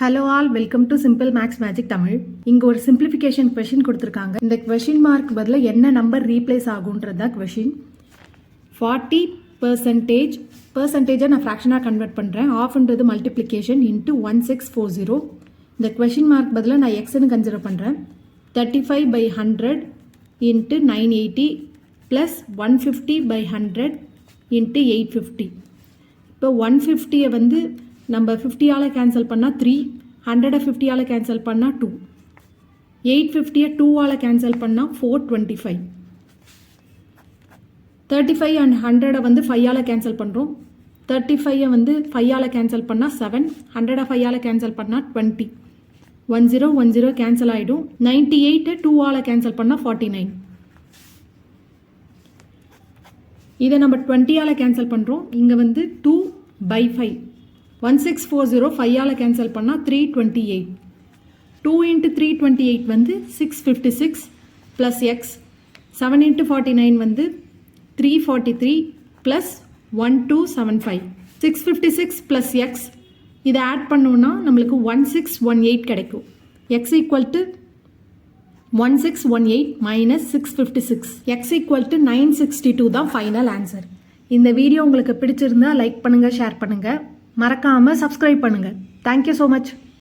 Hello all, welcome to simple maths magic Tamil. இங்கே ஒரு simplification question கொடுத்துருக்காங்க. இந்த கொஷின் மார்க் பதிலாக என்ன நம்பர் ரீப்ளேஸ் ஆகுன்றது தான் கொஷின். 40% நான் ஃப்ராக்ஷனாக கன்வெர்ட் பண்ணுறேன். ஆஃப்ன்றது மல்டிப்ளிகேஷன் இன்ட்டு 1640. இந்த கொஷின் மார்க் பதிலாக நான் எக்ஸ்ன்னு கன்சிடர் பண்ணுறேன். 35/100 இன்ட்டு 980 ப்ளஸ் 150/100 இன்ட்டு 850. இப்போ 150 வந்து நம்ம 50ஆல் கேன்சல் பண்ணால் 3, 100 50ஆல் கேன்சல் பண்ணால் 2, 850 2ஆல் கேன்சல் பண்ணால் 425. 35 and 100 வந்து 5ஆல் கேன்சல் பண்ணுறோம். 35 வந்து 5ஆல் கேன்சல் பண்ணால் 7, 100 5ஆல் கேன்சல் பண்ணால் 20. 10 கேன்சல் ஆகிடும். 98 2ஆல் கேன்சல் பண்ணால் 49. இதை நம்ம 20ஆல் கேன்சல் பண்ணுறோம். இங்கே வந்து 2/5. 1640 5ஆல் கேன்சல் பண்ணால் 328. 2 into 328 வந்து 656 ப்ளஸ் எக்ஸ். 7 into 49 வந்து 343 ப்ளஸ் 1275. 656 ப்ளஸ் எக்ஸ் இதை ஆட் பண்ணோன்னா நம்மளுக்கு 1618 கிடைக்கும். X equal to 1618 minus 656. X equal to 962 தான் ஃபைனல் ஆன்சர். இந்த வீடியோ உங்களுக்கு பிடிச்சிருந்தா லைக் பண்ணுங்கள், ஷேர் பண்ணுங்கள், மறக்காமல் சப்ஸ்கிரைப் பண்ணுங்கள். Thank you so much.